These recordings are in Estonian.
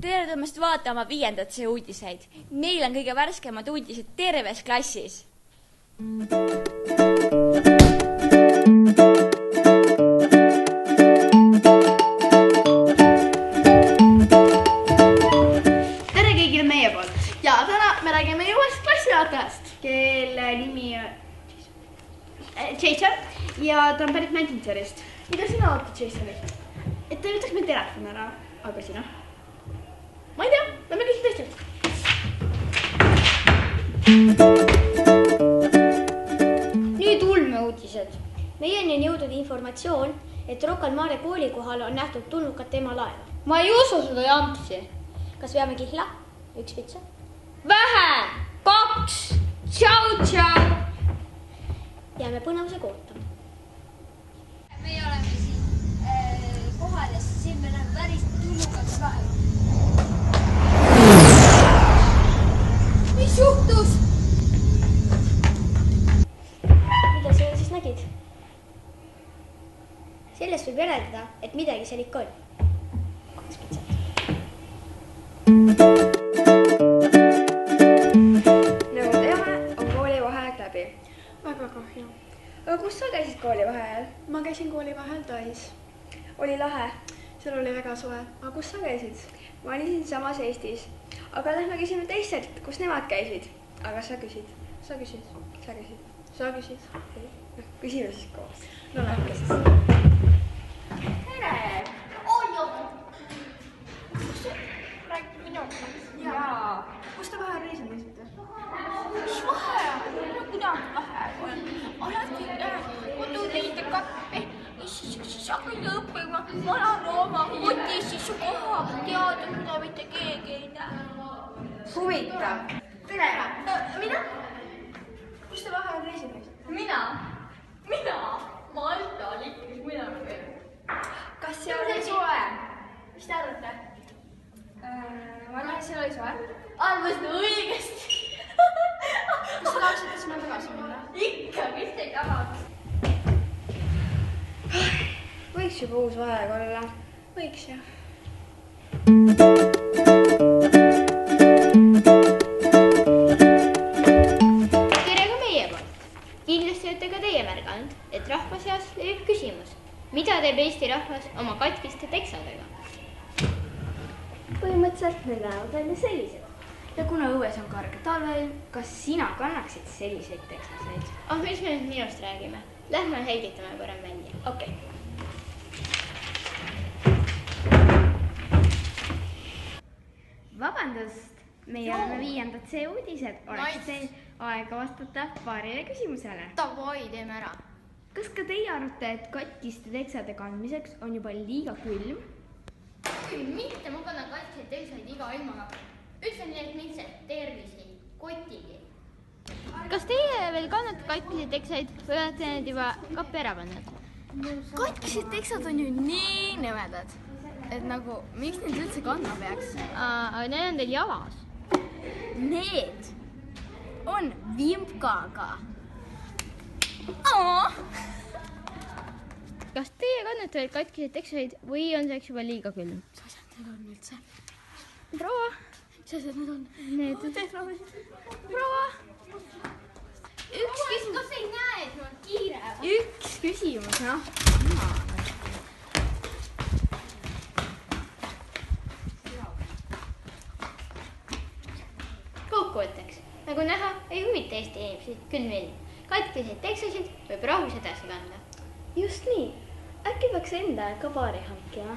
Tere tulemast vaatama 5. C uudiseid. Meil on kõige värskemad uudised terves klassis. Tere kõigile meie poolt. Ja täna me räägime uuest klassivaatajast, kelle nimi on Jason ja ta on pärit Manchesterist. Mida sina ootad Jasonist? Et ta võtaks meil telefon ära, aga sina? Ma ei tea, lähme küsin teistelt. Nüüd ulmeuudised. Meieni on jõudnud informatsioon, et Rocca al Mare kooli kohal on nähtud tulnukat ema laeva. Ma ei usu seda jampsi. Kas veame kihla? 1 pitsa? Vähe! 2! Tšau! Jääme põnevusega ootama. Meie oleme siin kohal ja siin me näeme päris tulnukat laeva. Mis juhtus? Mida sa siis nägid? Sellest võib järeldada, et midagi seal ikka on. 2 pitsat. Nagu teame, on kooli vaheaeg läbi. Väga kahju. Aga kus sa käisid kooli vaheajal? Ma käisin kooli vahel Tais. Oli lahe. Seal oli väga soe. Aga kus sa käisid? Ma olin siin samas Eestis. Aga lähme küsime teistelt, kus nemad käisid. Aga sa küsid. Sa küsid. Sa küsid. Sa küsid. Küsime siis koos. No lähme siis. Tere! Kus sa räägid minuga? Jaa. Kus te vahel reisil käisite? Mis vaheaeg? Kuidas vaheaeg on? Alati koduteiste kappi ja siis hakkan õppima Vana-Rooma kotis, siis su koha teada, mida mitte keegi ei näe. Huvitav. Tere! Mida? Kus te vahel reisil käisite? Mina? Malta liikmes minema veel. Kas seal oli soe? Mis te arvate? Ma arvan, et seal oli soe. Arvasin õigesti. Kas sa tahaksite sinna tagasi minna? Ikka, kes ei tahaks? Võiks juba uus vaheaeg olla. Võiks jah. Tere ka meie poolt. Kindlasti olete ka teie märganud, et rahva seas levib küsimus. Mida teeb Eesti rahvas oma katkiste teksadega? Põhimõtteliselt need näevad välja sellised. Ja kuna õues on karge talveilm, kas sina kannaksid selliseid teksaseid? Mis me nüüd minust räägime? Lähme helgitame parem välja. Okei. Vabandust, meie oleme 5. C uudised. Oleks teil aega vastata paarile küsimusele. Davai, teeme ära. Kas ka teie arvate, et katkiste teksade kandmiseks on juba liiga külm? Küll mitte, ma kannan katkise teksaid iga ilmaga. Ütlen nii, et mind see tervisi, kotigi. Kas teie veel kannate katkise teksaid või olete need juba kappi ära pannud? Katkised teksad on ju nii nõmedad, et nagu, miks neid üldse kandma peaks? Aga need on teil jalas. Need on vimkaga. Kas teie kannate veel katkise teksaid või on selleks juba liiga külm? Mis asjad need on üldse? Proua, Mis asjad need on? proua, Kas ei näe, et mul on kiire? üks küsimus, noh. Kokkuvõtteks, nagu näha, ei huvita Eesti inimesi külm ilm. Katkiseid teksasid võib rahus edasi kanda. Just nii. Äkki peaks enda ka paari hankima.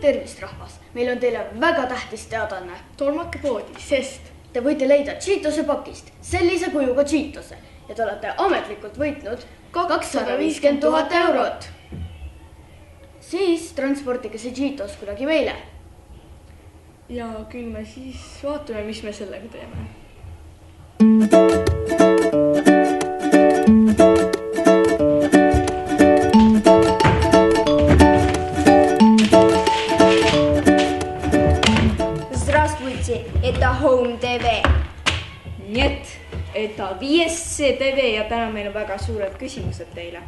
Tervist rahvas, meil on teile väga tähtis teadanne. Tolmake poodi, sest te võite leida Cheetose pakist sellise kujuga Cheetose ja te olete ametlikult võitnud 250 000 eurot. Siis transportige see Cheetos kuidagi meile. Ja küll me siis vaatame, mis me sellega teeme. Здравствуйте, это Home TV. Нет, это saab ISC TV ja täna meil on väga suured küsimused teile.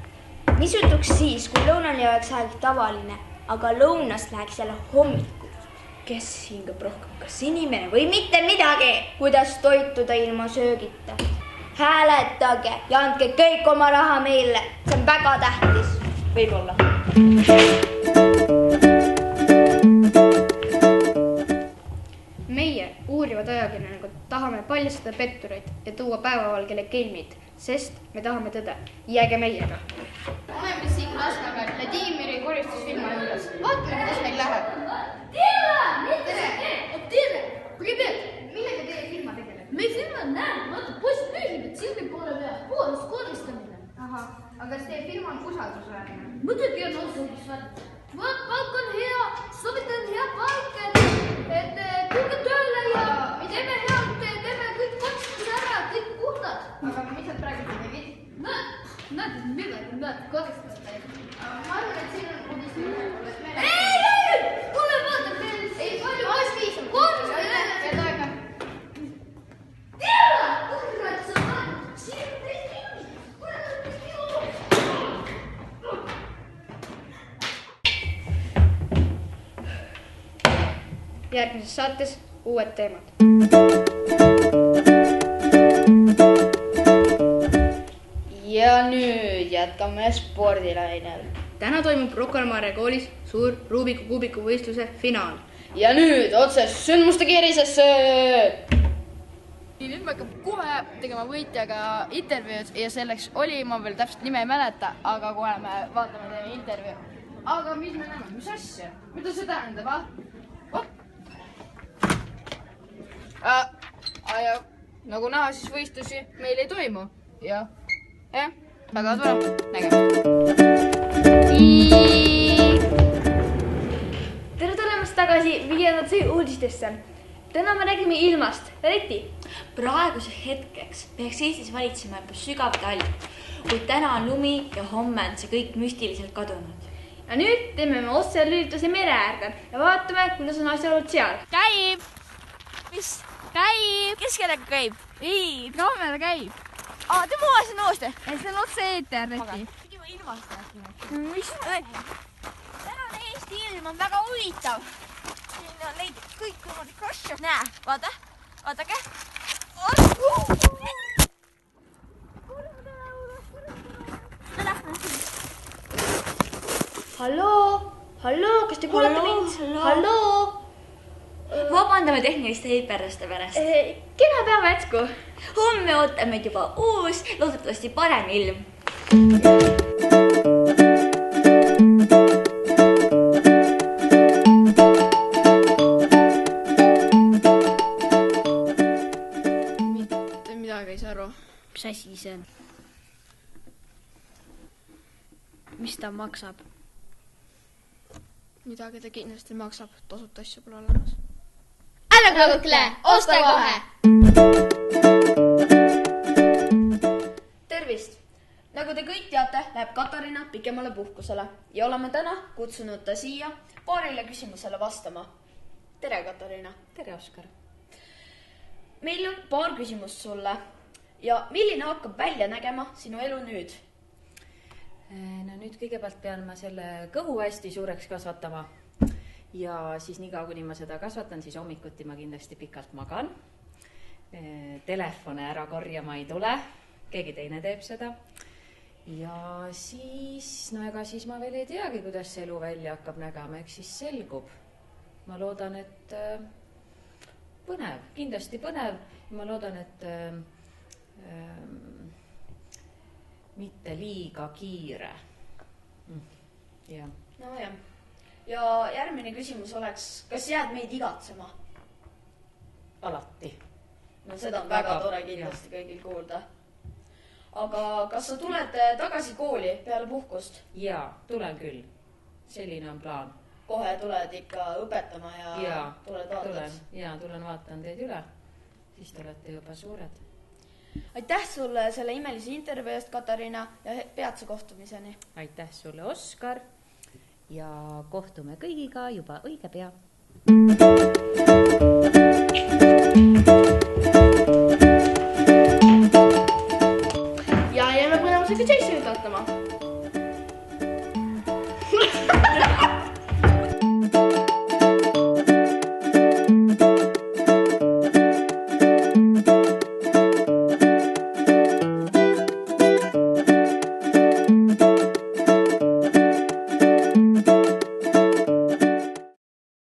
mis jutuks siis, kui lõunani oleks aeg tavaline, aga lõunast läheks jälle hommikul? Kes hingab rohkem, kas inimene või mitte midagi? Kuidas toituda ilma söögita? Hääletage ja andke kõik oma raha meile, see on väga tähtis. Võib-olla. Meie uurivad ajakirjanikud tahame paljastada pettureid ja tuua päevavalgele kelmid, sest me tahame tõde. Jääge meiega. Oleme siin Lasnamäel Vladimiri koristusfirma juures. Vaatame, kuidas meil läheb. Tere! Привет! Millega teie firma tegeleb? Meie firma näeb, vaata, poiss püüdib, et silmi poole peal poolest koristamine. Ahah, aga kas teie firma on usaldusväärne? Muidugi on usaldusväärne. Palk on hea, soovitan hea palk, et tulge tööle ja teeme head, teeme kõik koristus ära, kõik puhtad. Aga mis nad praegu tegid? Näed, midagi, näed, koristus teeb. Ma arvan, et siin on uudis. Ei! Kuule, vaata, meil ei palju viis on. koristus. Ja toime. Tere! Kurat, sa vaatad, siin on teist inimest. Kurat, Järgmises saates uued teemad. Ja nüüd jätkame spordilainel. Täna toimub Rocca al Mare koolis suur Rubiku kuubiku võistluse finaal. Ja nüüd otse sündmuste kiirisesse! Nüüd me hakkab kohe tegema võitjaga intervjuud ja selleks oli, ma veel täpselt nime ei mäleta, aga kohe me vaatame teeme intervjuu. Aga mis me näeme, mis asja? Mida see tähendab, ja nagu näha, siis võistlusi meil ei toimu. Jah, väga tore. Nägemist. Tere tulemast tagasi 5. uudistesse. Täna me räägime ilmast. Reti, praeguseks hetkeks peaks Eestis valitsema juba sügav talv, kuid täna on lumi ja homme on see kõik müstiliselt kadunud. Ja nüüd teeme me otselülituse mere äärde ja vaatame, kuidas on asjaolud seal. Käib! Mis? Käib! Kes kellega käib? Ei, Kraamele käib. Te muuasin nooste. See on otse eeter, Reti. Pidime ilmast rääkima. Mis? Tänane Eesti ilm on väga huvitav. Siin on leidnud kõik võimalik asju. Näe, vaadake. Halloo, kas te kuulete mind? Halloo. Vabandame tehniliste heiperdaste pärast. Kena päeva jätku. Homme ootab meid juba uus, loodetavasti parem ilm. Mitte midagi ei saa aru. Mis asi see on? Mis ta maksab? Midagi ta kindlasti maksab, tasuta asju pole olemas. Ära kõhkle, osta kohe! Tervist! Nagu te kõik teate, läheb Katariina pikemale puhkusele ja oleme täna kutsunud ta siia paarile küsimusele vastama. Tere, Katariina! Tere, Oskar! Meil on paar küsimust sulle ja milline hakkab välja nägema sinu elu nüüd? No nüüd kõigepealt pean ma selle kõhu hästi suureks kasvatama ja siis niikaua, kuni ma seda kasvatan, siis hommikuti ma kindlasti pikalt magan. Telefone ära korjama ei tule, keegi teine teeb seda. Ja siis, ega siis ma veel ei teagi, kuidas see elu välja hakkab nägema, eks siis selgub. Ma loodan, et põnev, kindlasti põnev. Ma loodan, et mitte liiga kiire. Ja. No jah. Ja järgmine küsimus oleks, kas jääd meid igatsema? Alati. No seda on väga tore kindlasti kõigil kuulda. Aga kas sa tuled tagasi kooli peale puhkust? Jaa, tulen küll. Selline on plaan. Kohe tuled ikka õpetama ja tuled vaatad? Jaa, tulen vaatan teid üle. Siis te olete juba suured. Aitäh sulle selle imelise intervjuu eest, Katariina, ja peatse kohtumiseni. Aitäh sulle, Oskar, ja kohtume kõigiga juba õige pea.